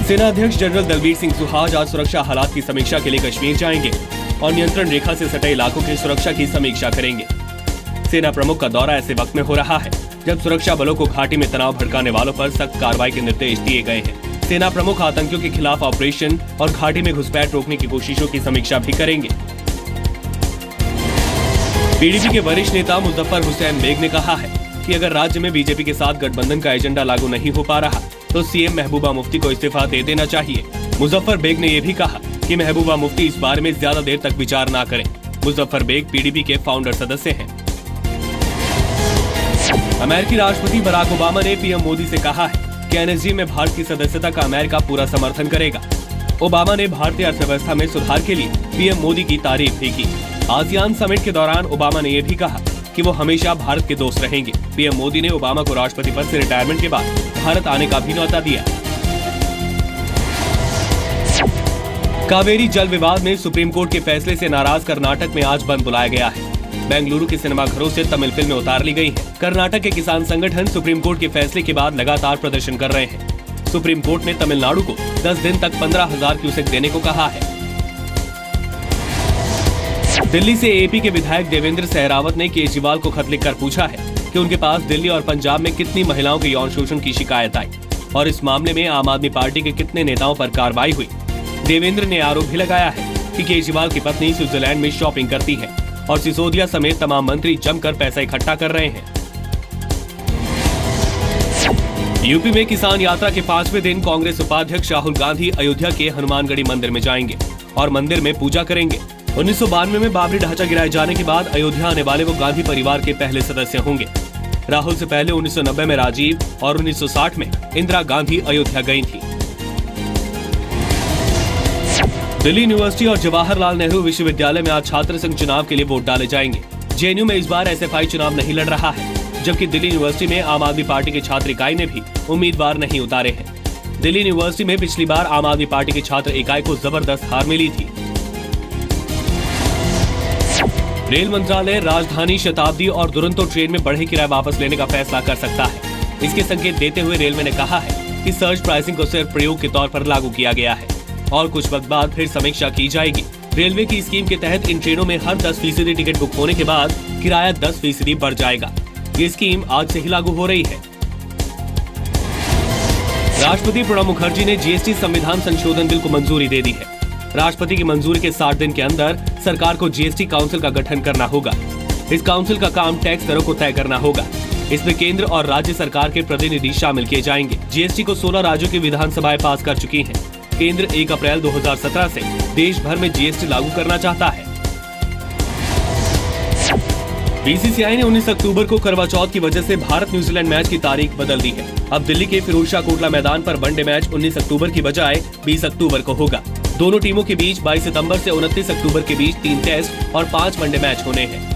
सेना अध्यक्ष जनरल दलबीर सिंह सुहाज आज सुरक्षा हालात की समीक्षा के लिए कश्मीर जाएंगे और नियंत्रण रेखा से सटे इलाकों की सुरक्षा की समीक्षा करेंगे। सेना प्रमुख का दौरा ऐसे वक्त में हो रहा है जब सुरक्षा बलों को घाटी में तनाव भड़काने वालों पर सख्त कार्रवाई के निर्देश दिए गए हैं। सेना प्रमुख आतंकियों के खिलाफ ऑपरेशन और घाटी में घुसपैठ रोकने की कोशिशों की समीक्षा भी करेंगे। पीडीपी के वरिष्ठ नेता मुजफ्फर हुसैन बेग ने कहा है कि अगर राज्य में बीजेपी के साथ गठबंधन का एजेंडा लागू नहीं हो पा रहा तो सीएम महबूबा मुफ्ती को इस्तीफा दे देना चाहिए। मुजफ्फर बेग ने यह भी कहा कि महबूबा मुफ्ती इस बारे में ज्यादा देर तक विचार न करें। मुजफ्फर बेग पीडीपी के फाउंडर सदस्य हैं। अमेरिकी राष्ट्रपति बराक ओबामा ने पीएम मोदी से कहा है कि एनएसजी में भारत की सदस्यता का अमेरिका पूरा समर्थन करेगा। ओबामा ने भारतीय अर्थव्यवस्था में सुधार के लिए पीएम मोदी की तारीफ भी की। आसियान समिट के दौरान ओबामा ने यह भी कहा कि वो हमेशा भारत के दोस्त रहेंगे। पीएम मोदी ने ओबामा को राष्ट्रपति पद से रिटायरमेंट के बाद भारत आने का भी न्योता दिया। कावेरी जल विवाद में सुप्रीम कोर्ट के फैसले से नाराज कर्नाटक में आज बंद बुलाया गया है। बेंगलुरु के सिनेमाघरों से तमिल फिल्में उतार ली गई हैं। कर्नाटक के किसान संगठन सुप्रीम कोर्ट के फैसले के बाद लगातार प्रदर्शन कर रहे हैं। सुप्रीम कोर्ट ने तमिलनाडु को 10 दिन तक 15,000 क्यूसेक देने को कहा है। दिल्ली से एपी के विधायक देवेंद्र सहरावत ने केजरीवाल को खत लिखकर पूछा है कि उनके पास दिल्ली और पंजाब में कितनी महिलाओं के यौन शोषण की शिकायत आई और इस मामले में आम आदमी पार्टी के कितने नेताओं पर कार्रवाई हुई। देवेंद्र ने आरोप भी लगाया है कि केजरीवाल की पत्नी स्विट्जरलैंड में शॉपिंग करती है और सिसोदिया समेत तमाम मंत्री जमकर पैसा इकट्ठा कर रहे हैं। यूपी में किसान यात्रा के 5वें दिन कांग्रेस उपाध्यक्ष राहुल गांधी अयोध्या के हनुमानगढ़ी मंदिर में जाएंगे और मंदिर में पूजा करेंगे। 1992 में बाबरी ढांचा गिराए जाने के बाद अयोध्या आने वाले वो गांधी परिवार के पहले सदस्य होंगे। राहुल से पहले 1990 में राजीव और 1960 में इंदिरा गांधी अयोध्या गई थी। दिल्ली यूनिवर्सिटी और जवाहरलाल नेहरू विश्वविद्यालय में आज छात्र संघ चुनाव के लिए वोट डाले जाएंगे। जेएनयू में इस बार एसएफआई चुनाव नहीं लड़ रहा है, जबकि दिल्ली यूनिवर्सिटी में आम आदमी पार्टी की छात्र इकाई ने भी उम्मीदवार नहीं उतारे हैं। दिल्ली यूनिवर्सिटी में पिछली बार आम आदमी पार्टी की छात्र इकाई को जबरदस्त हार मिली थी। रेल मंत्रालय राजधानी, शताब्दी और दुरंतो ट्रेन में बढ़े किराए वापस लेने का फैसला कर सकता है। इसके संकेत देते हुए रेलवे ने कहा है कि सर्ज प्राइसिंग को सिर्फ प्रयोग के तौर पर लागू किया गया है और कुछ वक्त बाद फिर समीक्षा की जाएगी। रेलवे की स्कीम के तहत इन ट्रेनों में हर 10% टिकट बुक होने के बाद किराया 10% बढ़ जाएगा। ये स्कीम आज से ही लागू हो रही है। राष्ट्रपति प्रणब मुखर्जी ने जीएसटी संविधान संशोधन बिल को मंजूरी दे दी है। राष्ट्रपति की मंजूरी के 60 दिन के अंदर सरकार को जीएसटी काउंसिल का गठन करना होगा। इस काउंसिल का काम टैक्स दरों को तय करना होगा। इसमें केंद्र और राज्य सरकार के प्रतिनिधि शामिल किए जाएंगे। जीएसटी को 16 राज्यों की विधानसभाएं पास कर चुकी हैं। केंद्र 1 अप्रैल 2017 से देश भर में जीएसटी लागू करना चाहता है। बीसीसीआई ने 19 अक्टूबर को करवा चौथ की वजह से भारत न्यूजीलैंड मैच की तारीख बदल दी है। अब दिल्ली के फिरोजशाह कोटला मैदान पर वनडे मैच 19 अक्टूबर की बजाय 20 अक्टूबर को होगा। दोनों टीमों के बीच 22 सितंबर से 29 अक्टूबर के बीच 3 टेस्ट और 5 वनडे मैच होने हैं।